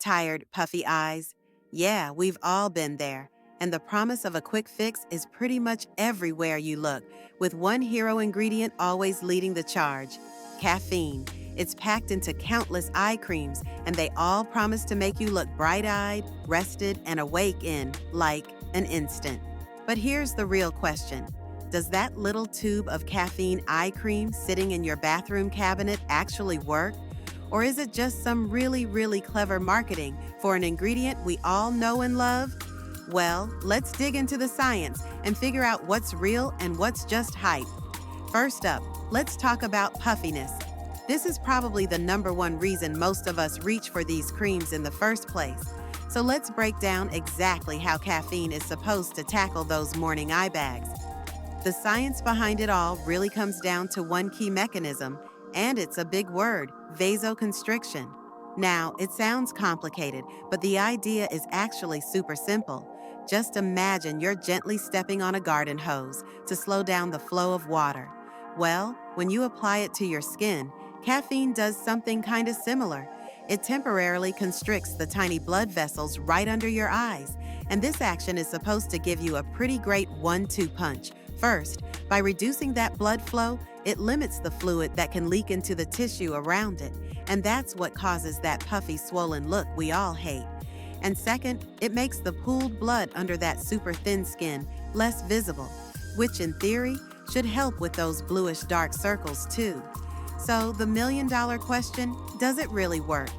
Tired, puffy eyes? Yeah, we've all been there. And the promise of a quick fix is pretty much everywhere you look, with one hero ingredient always leading the charge: caffeine. It's packed into countless eye creams, and they all promise to make you look bright-eyed, rested, and awake in, like, an instant. But here's the real question. Does that little tube of caffeine eye cream sitting in your bathroom cabinet actually work? Or is it just some really, really clever marketing for an ingredient we all know and love? Well, let's dig into the science and figure out what's real and what's just hype. First up, let's talk about puffiness. This is probably the #1 reason most of us reach for these creams in the first place. So let's break down exactly how caffeine is supposed to tackle those morning eye bags. The science behind it all really comes down to one key mechanism, and it's a big word: vasoconstriction. Now, it sounds complicated, but the idea is actually super simple. Just imagine you're gently stepping on a garden hose to slow down the flow of water. Well, when you apply it to your skin, caffeine does something kind of similar. It temporarily constricts the tiny blood vessels right under your eyes, and this action is supposed to give you a pretty great 1-2 punch. First, by reducing that blood flow, it limits the fluid that can leak into the tissue around it, and that's what causes that puffy, swollen look we all hate. And second, it makes the pooled blood under that super thin skin less visible, which in theory should help with those bluish dark circles too. So the million-dollar question, does it really work?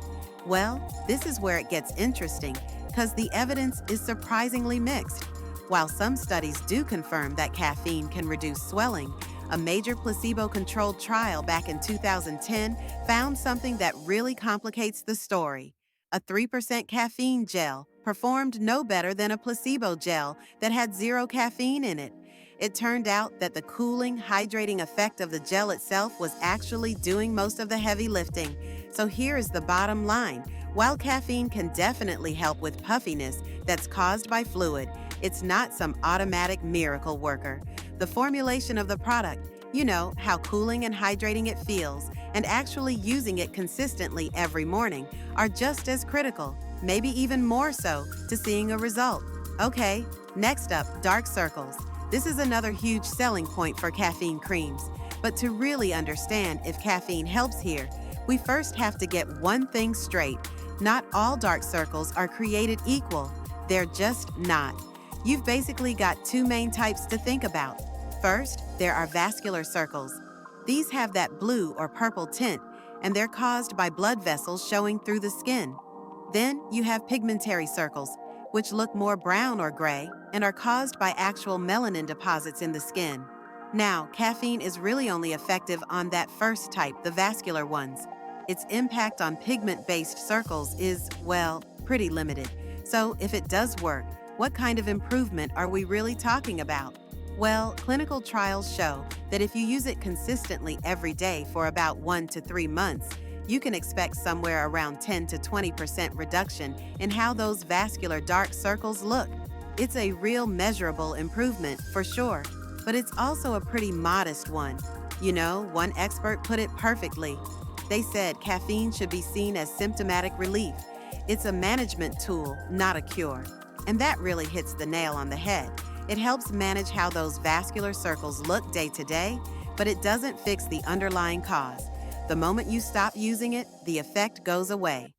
Well, this is where it gets interesting, because the evidence is surprisingly mixed. While some studies do confirm that caffeine can reduce swelling, a major placebo-controlled trial back in 2010 found something that really complicates the story. A 3% caffeine gel performed no better than a placebo gel that had 0 caffeine in it. It turned out that the cooling, hydrating effect of the gel itself was actually doing most of the heavy lifting. So here is the bottom line. While caffeine can definitely help with puffiness that's caused by fluid, it's not some automatic miracle worker. The formulation of the product, you know, how cooling and hydrating it feels, and actually using it consistently every morning are just as critical, maybe even more so, to seeing a result. Okay, next up, dark circles. This is another huge selling point for caffeine creams. But to really understand if caffeine helps here, we first have to get one thing straight. Not all dark circles are created equal. They're just not. You've basically got 2 main types to think about. First, there are vascular circles. These have that blue or purple tint, and they're caused by blood vessels showing through the skin. Then you have pigmentary circles, which look more brown or gray and are caused by actual melanin deposits in the skin. Now, caffeine is really only effective on that first type, the vascular ones. Its impact on pigment-based circles is, well, pretty limited. So if it does work, what kind of improvement are we really talking about? Well, clinical trials show that if you use it consistently every day for about 1 to 3 months, you can expect somewhere around 10 to 20% reduction in how those vascular dark circles look. It's a real measurable improvement for sure, but it's also a pretty modest one. You know, one expert put it perfectly. They said caffeine should be seen as symptomatic relief. It's a management tool, not a cure. And that really hits the nail on the head. It helps manage how those vascular circles look day to day, but it doesn't fix the underlying cause. The moment you stop using it, the effect goes away.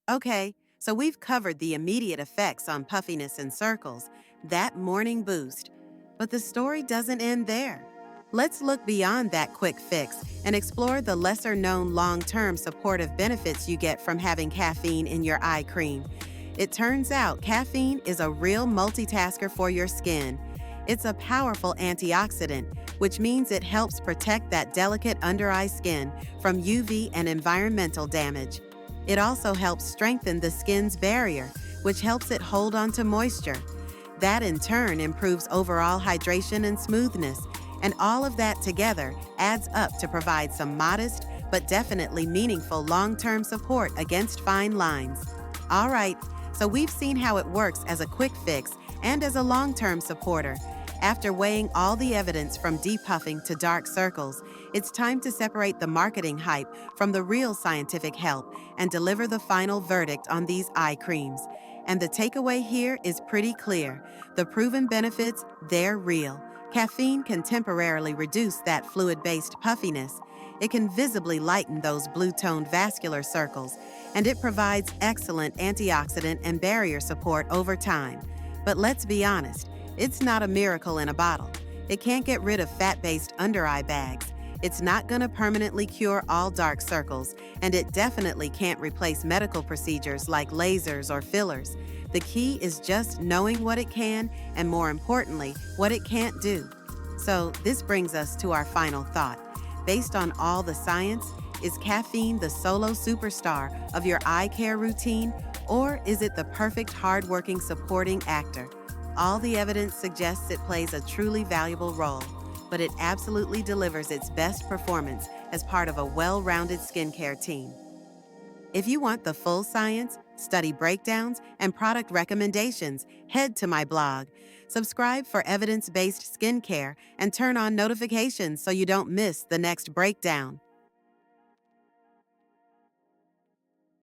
Okay, so we've covered the immediate effects on puffiness and circles, that morning boost. But the story doesn't end there. Let's look beyond that quick fix and explore the lesser-known long-term supportive benefits you get from having caffeine in your eye cream. It turns out caffeine is a real multitasker for your skin. It's a powerful antioxidant, which means it helps protect that delicate under-eye skin from UV and environmental damage. It also helps strengthen the skin's barrier, which helps it hold onto moisture. That in turn improves overall hydration and smoothness, and all of that together adds up to provide some modest but definitely meaningful long-term support against fine lines. All right, so we've seen how it works as a quick fix and as a long-term supporter. After weighing all the evidence from depuffing to dark circles, it's time to separate the marketing hype from the real scientific help and deliver the final verdict on these eye creams. And the takeaway here is pretty clear. The proven benefits, they're real. Caffeine can temporarily reduce that fluid-based puffiness. It can visibly lighten those blue-toned vascular circles, and it provides excellent antioxidant and barrier support over time. But let's be honest, it's not a miracle in a bottle. It can't get rid of fat-based under-eye bags. It's not going to permanently cure all dark circles, and it definitely can't replace medical procedures like lasers or fillers. The key is just knowing what it can, and more importantly, what it can't do. So this brings us to our final thought. Based on all the science, is caffeine the solo superstar of your eye care routine, or is it the perfect hard-working supporting actor? All the evidence suggests it plays a truly valuable role, but it absolutely delivers its best performance as part of a well-rounded skincare team. If you want the full science, study breakdowns, and product recommendations, head to my blog. Subscribe for evidence-based skincare and turn on notifications so you don't miss the next breakdown.